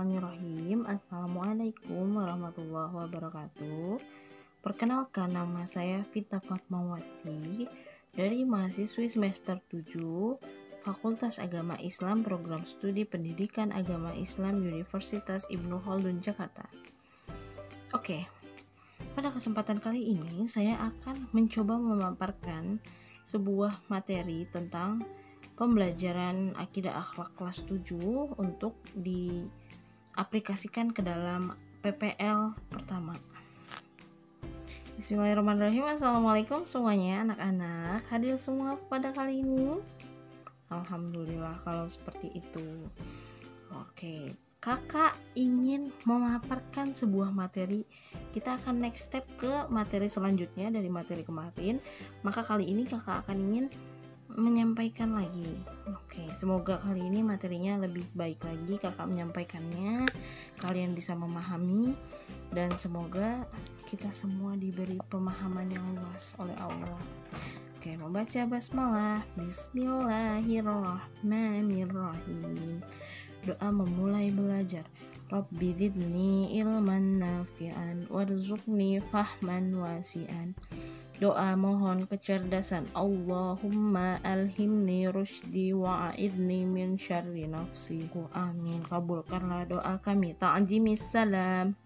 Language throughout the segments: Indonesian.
Bismillahirrahmanirrahim. Assalamualaikum warahmatullahi wabarakatuh. Perkenalkan, nama saya Vita Fatmawati dari mahasiswi semester 7 Fakultas Agama Islam Program Studi Pendidikan Agama Islam Universitas Ibnu Khaldun Jakarta. Oke, pada kesempatan kali ini saya akan mencoba memaparkan sebuah materi tentang pembelajaran akidah akhlak kelas 7 untuk diaplikasikan ke dalam PPL pertama. Bismillahirrahmanirrahim. Assalamualaikum semuanya anak-anak. Hadir semua pada kali ini? Alhamdulillah kalau seperti itu. Oke, kakak ingin memaparkan sebuah materi. Kita akan next step ke materi selanjutnya dari materi kemarin. Maka kali ini kakak akan ingin menyampaikan lagi. Oke, semoga kali ini materinya lebih baik lagi kakak menyampaikannya, kalian bisa memahami, dan semoga kita semua diberi pemahaman yang luas oleh Allah. Oke, membaca basmalah. Bismillahirrahmanirrahim. Doa memulai belajar. Rabbi zidni ilman nafi'an warzuqni fahman wasi'an. Doa mohon kecerdasan. Allahumma alhimni rusydi wa'idni min syarri nafsi. Amin. Kabulkanlah doa kami. Ta'jimis salam.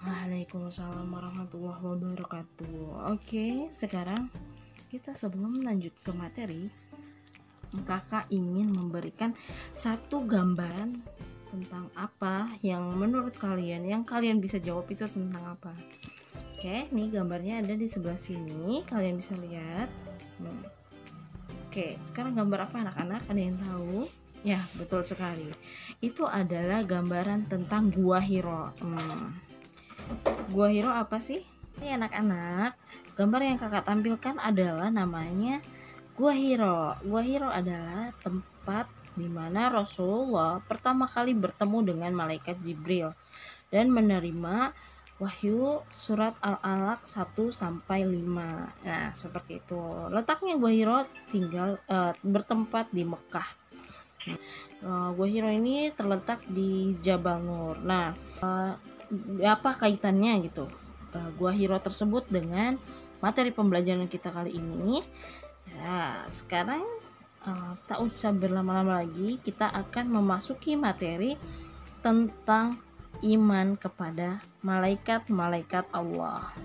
Waalaikumsalam warahmatullahi wabarakatuh. Oke, sekarang kita sebelum lanjut ke materi, kakak ingin memberikan satu gambaran tentang apa yang menurut kalian, yang kalian bisa jawab itu tentang apa. Oke, nih gambarnya ada di sebelah sini, kalian bisa lihat. Oke, sekarang gambar apa anak-anak? Ada yang tahu? Ya, betul sekali. Itu adalah gambaran tentang Gua Hiro. Gua Hiro apa sih? Ini anak-anak, gambar yang kakak tampilkan adalah namanya Gua Hiro. Gua Hiro adalah tempat di mana Rasulullah pertama kali bertemu dengan malaikat Jibril dan menerima Wahyu surat Al-Alaq 1-5. Nah, seperti itu. Letaknya Gua Hiro bertempat di Mekah. Gua Hiro ini terletak di Jabal Nur. Nah, apa kaitannya gitu? Gua Hiro tersebut dengan materi pembelajaran kita kali ini. Ya, sekarang tak usah berlama-lama lagi, kita akan memasuki materi tentang iman kepada malaikat-malaikat Allah.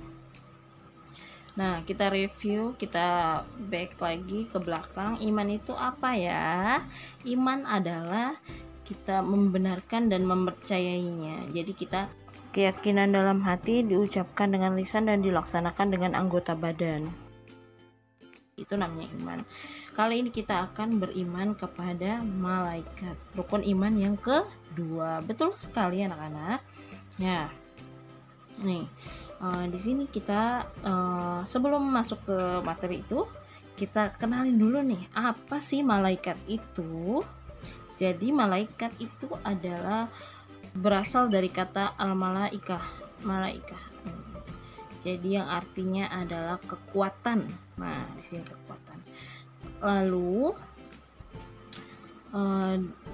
Nah, kita review, kita back lagi ke belakang. Iman itu apa ya? Iman adalah kita membenarkan dan mempercayainya. Jadi kita keyakinan dalam hati diucapkan dengan lisan dan dilaksanakan dengan anggota badan. Itu namanya iman. Kali ini kita akan beriman kepada malaikat. Rukun iman yang kedua. Betul sekali anak-anak. Ya. Nih, di sini kita sebelum masuk ke materi itu, kita kenalin dulu nih, apa sih malaikat itu? Jadi malaikat itu adalah berasal dari kata al-malaikah, malaikah. Jadi yang artinya adalah kekuatan. Nah, di sini kekuatan. Lalu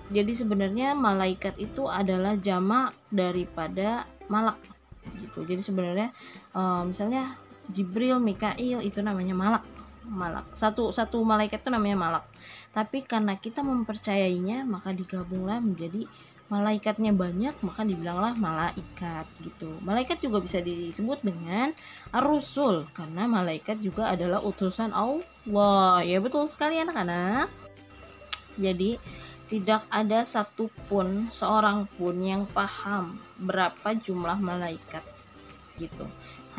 jadi sebenarnya malaikat itu adalah jamak daripada malak gitu. Jadi sebenarnya misalnya Jibril, Mikail itu namanya malak. Satu malaikat itu namanya malak. Tapi karena kita mempercayainya, maka digabunglah menjadi malaikatnya banyak, maka dibilanglah malaikat gitu. Malaikat juga bisa disebut dengan ar-rusul karena malaikat juga adalah utusan Allah. Ya betul sekali anak-anak. Jadi tidak ada satupun seorang pun yang paham berapa jumlah malaikat gitu.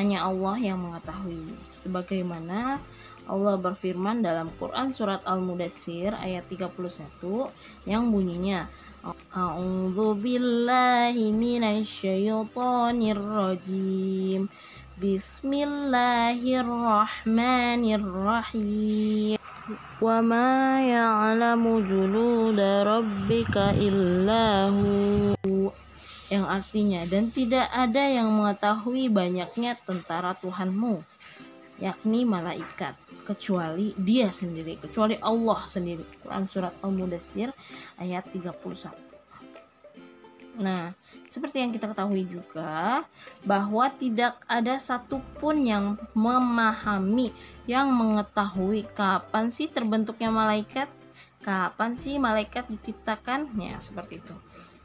Hanya Allah yang mengetahui. Sebagaimana Allah berfirman dalam Quran surat Al-Mudatsir ayat 31 yang bunyinya, A'udzu billahi minasyaitonir rajim. Bismillahirrahmanirrahim. Wa ma ya'lamu junuda rabbika illahu. Yang artinya, dan tidak ada yang mengetahui banyaknya tentara Tuhanmu, yakni malaikat, kecuali dia sendiri, kecuali Allah sendiri. Quran surat Al-Mudatsir ayat 31. Nah, seperti yang kita ketahui juga bahwa tidak ada satupun yang memahami, yang mengetahui kapan sih terbentuknya malaikat, kapan sih malaikat diciptakan, ya seperti itu.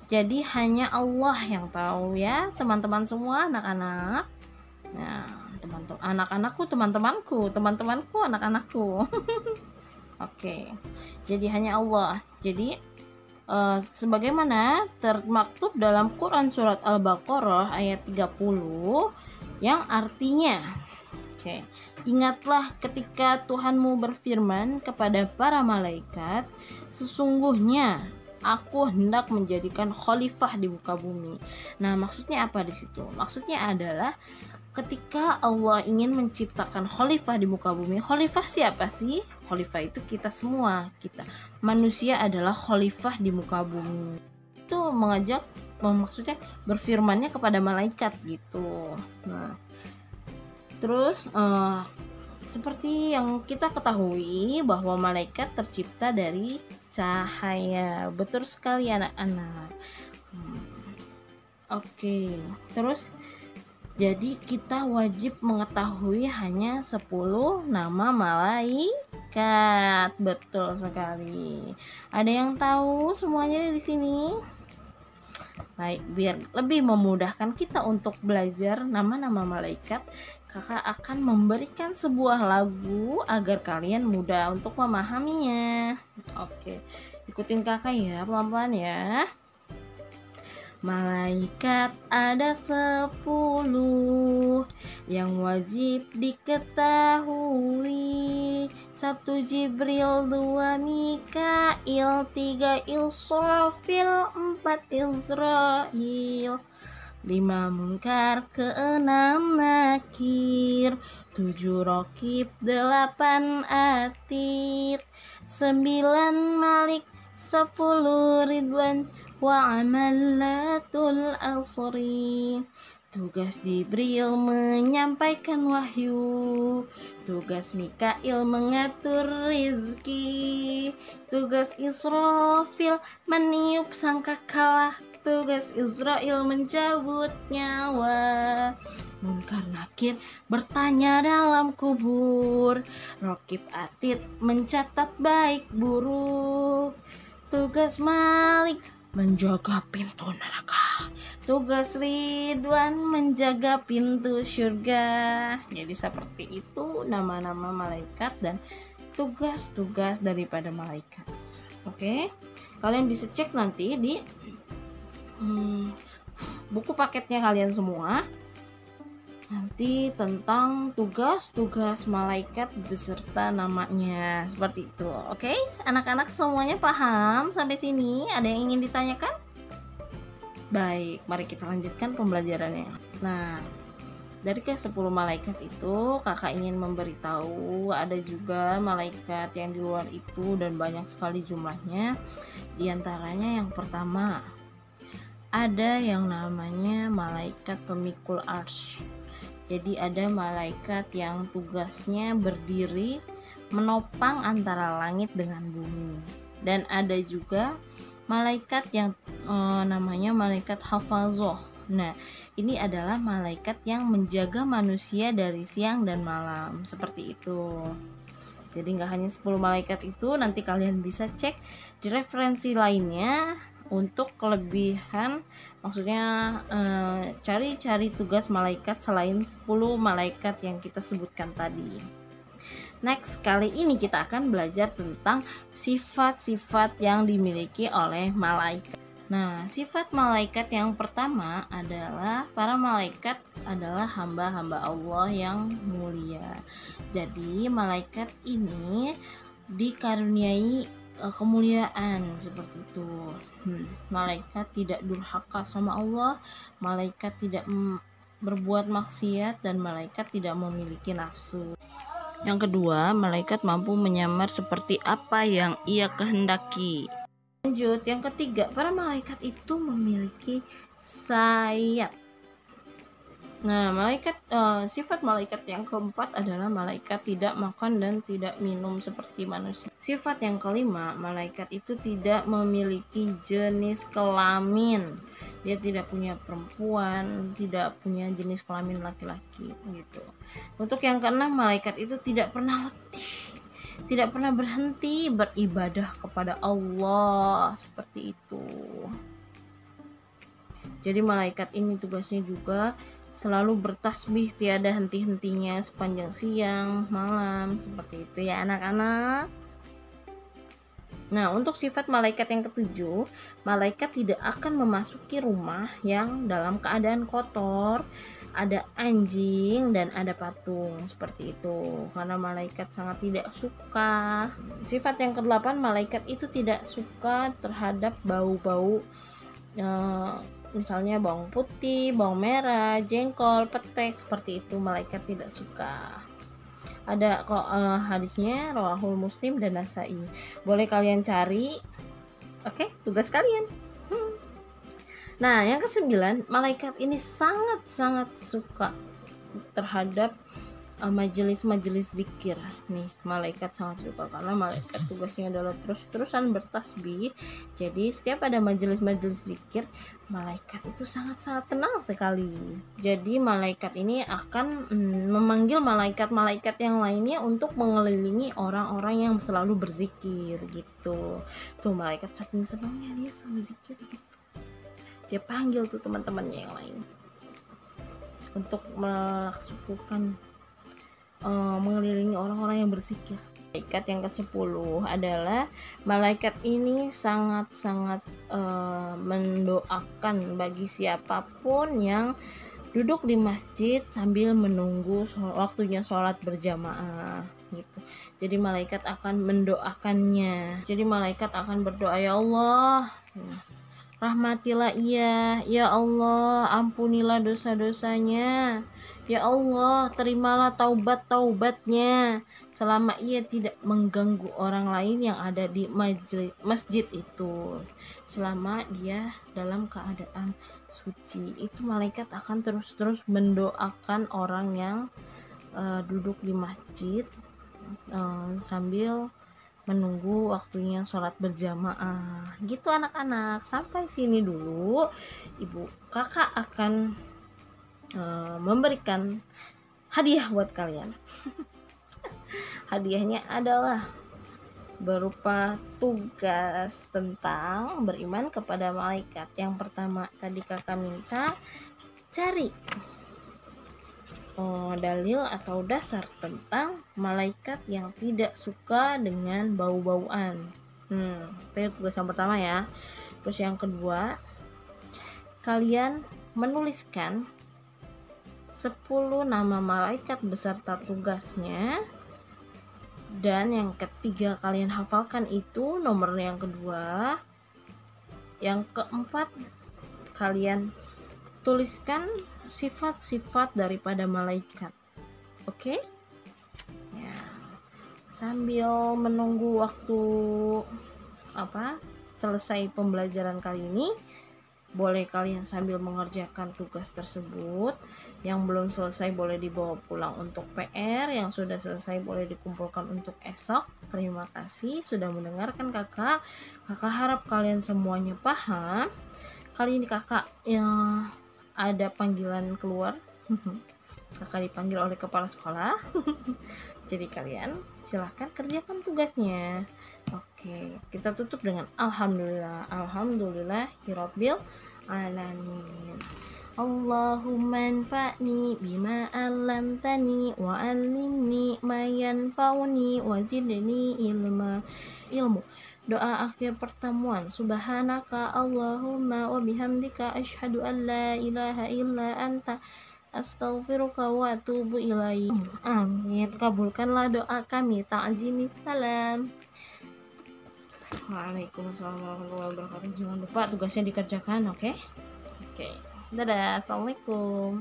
Jadi hanya Allah yang tahu ya, teman-teman semua, anak-anak. Nah, teman-teman, anak-anakku, teman-temanku, anak-anakku. Oke. Jadi hanya Allah. Jadi sebagaimana termaktub dalam Quran surat Al-Baqarah ayat 30 yang artinya, oke, ingatlah ketika Tuhanmu berfirman kepada para malaikat, sesungguhnya aku hendak menjadikan khalifah di muka bumi. Nah, maksudnya apa di situ? Maksudnya adalah ketika Allah ingin menciptakan khalifah di muka bumi. Khalifah siapa sih? Khalifah itu kita semua. Kita manusia adalah khalifah di muka bumi. Itu mengajak, maksudnya berfirmannya kepada malaikat gitu. Nah, terus seperti yang kita ketahui bahwa malaikat tercipta dari cahaya. Betul sekali anak-anak. Oke, terus jadi kita wajib mengetahui hanya 10 nama malaikat. Betul sekali. Ada yang tahu semuanya di sini? Baik, biar lebih memudahkan kita untuk belajar nama-nama malaikat, kakak akan memberikan sebuah lagu agar kalian mudah untuk memahaminya. Oke, ikutin kakak ya, pelan-pelan ya. Malaikat ada 10 yang wajib diketahui. 1 Jibril, 2 Mikail, 3 Israfil, 4 Israil, 5 Munkar, 6 Nakir, 7 Rokib, 8 Atid, 9 Malik, 10 Ridwan, wa amalatul asri. Tugas Jibril menyampaikan wahyu, tugas Mikail mengatur rizki, tugas Israfil meniup sangkakala, tugas Israil mencabut nyawa. Munkar Nakir bertanya dalam kubur, Rokib Atid mencatat baik buruk, tugas Malik menjaga pintu neraka, tugas Ridwan menjaga pintu surga. Jadi seperti itu nama-nama malaikat dan tugas-tugas daripada malaikat. Oke, kalian bisa cek nanti di buku paketnya kalian semua, nanti tentang tugas-tugas malaikat beserta namanya, seperti itu. Oke, anak-anak semuanya paham sampai sini? Ada yang ingin ditanyakan? Baik, mari kita lanjutkan pembelajarannya. Nah, dari ke-10 malaikat itu kakak ingin memberitahu ada juga malaikat yang di luar itu dan banyak sekali jumlahnya. Di antaranya yang pertama, ada yang namanya malaikat pemikul arsy. Jadi ada malaikat yang tugasnya berdiri menopang antara langit dengan bumi. Dan ada juga malaikat yang namanya malaikat hafazoh. Nah, ini adalah malaikat yang menjaga manusia dari siang dan malam, seperti itu. Jadi nggak hanya 10 malaikat itu, nanti kalian bisa cek di referensi lainnya untuk kelebihan, maksudnya cari-cari tugas malaikat selain 10 malaikat yang kita sebutkan tadi. Next, kali ini kita akan belajar tentang sifat-sifat yang dimiliki oleh malaikat. Nah, sifat malaikat yang pertama adalah para malaikat adalah hamba-hamba Allah yang mulia. Jadi malaikat ini dikaruniai kemuliaan seperti itu. Malaikat tidak durhaka sama Allah, malaikat tidak berbuat maksiat, dan malaikat tidak memiliki nafsu. Yang kedua, malaikat mampu menyamar seperti apa yang ia kehendaki. Lanjut, yang ketiga, para malaikat itu memiliki sayap. Nah, sifat malaikat yang keempat adalah malaikat tidak makan dan tidak minum seperti manusia. Sifat yang kelima, malaikat itu tidak memiliki jenis kelamin. dia tidak punya perempuan, tidak punya jenis kelamin laki-laki gitu. Untuk yang keenam, malaikat itu tidak pernah letih, tidak pernah berhenti beribadah kepada Allah, seperti itu. Jadi malaikat ini tugasnya juga selalu bertasbih tiada henti-hentinya sepanjang siang, malam, seperti itu ya anak-anak. Nah, untuk sifat malaikat yang ketujuh, malaikat tidak akan memasuki rumah yang dalam keadaan kotor, ada anjing dan ada patung, seperti itu. Karena malaikat sangat tidak suka. Sifat yang kedelapan, malaikat itu tidak suka terhadap bau-bau, misalnya bawang putih, bawang merah, jengkol, petai, seperti itu. Malaikat tidak suka. Ada kok hadisnya rawahul Muslim dan Nasai. Boleh kalian cari. Oke, tugas kalian. Nah, yang ke-9, malaikat ini sangat-sangat suka terhadap majelis-majelis zikir. Nih, malaikat sangat suka karena malaikat tugasnya adalah terus-terusan bertasbih. Jadi setiap ada majelis-majelis zikir, malaikat itu sangat-sangat senang sekali. Jadi malaikat ini akan memanggil malaikat-malaikat yang lainnya untuk mengelilingi orang-orang yang selalu berzikir gitu. Tuh, malaikat saking senangnya dia sama zikir gitu, dia panggil tuh teman-temannya yang lain untuk melakukan mengelilingi orang-orang yang berzikir. Malaikat yang ke-10 adalah malaikat ini sangat-sangat mendoakan bagi siapapun yang duduk di masjid sambil menunggu waktunya sholat berjamaah gitu. Jadi malaikat akan mendoakannya. Jadi malaikat akan berdoa, ya Allah, rahmatilah ia, ya Allah, ampunilah dosa-dosanya, ya Allah, terimalah taubat-taubatnya selama ia tidak mengganggu orang lain yang ada di masjid itu, selama dia dalam keadaan suci. Itu malaikat akan terus-terus mendoakan orang yang duduk di masjid sambil menunggu waktunya sholat berjamaah gitu anak-anak. Sampai sini dulu, ibu kakak akan memberikan hadiah buat kalian. Hadiahnya adalah berupa tugas tentang beriman kepada malaikat. Yang pertama tadi kakak minta cari dalil atau dasar tentang malaikat yang tidak suka dengan bau-bauan. Itu tugas yang pertama ya. Terus yang kedua, kalian menuliskan 10 nama malaikat beserta tugasnya. Dan yang ketiga, kalian hafalkan itu nomor yang kedua. Yang keempat, kalian tuliskan sifat-sifat daripada malaikat. Oke? Ya. Sambil menunggu waktu selesai pembelajaran kali ini, boleh kalian sambil mengerjakan tugas tersebut. Yang belum selesai boleh dibawa pulang untuk PR, yang sudah selesai boleh dikumpulkan untuk esok. Terima kasih sudah mendengarkan kakak. Kakak harap kalian semuanya paham. Kali ini kakak yang ada panggilan keluar. Kakak dipanggil oleh kepala sekolah. Jadi kalian silahkan kerjakan tugasnya. Oke, kita tutup dengan alhamdulillah. Alhamdulillahirabbil alamin. Allahumma anfa'ni bima 'allamtani wa 'allimni ma yanfa'uni wa zidni ilmu. Doa akhir pertemuan. Subhanaka Allahumma wa bihamdika asyhadu an la ilaha illa anta astaghfiruka wa atubu ilaik. Amin. Kabulkanlah doa kami. Ta'zimis salam. Waalaikumsalam warahmatullahi wabarakatuh. Jangan lupa tugasnya dikerjakan, oke? Oke. Dadah. Assalamualaikum.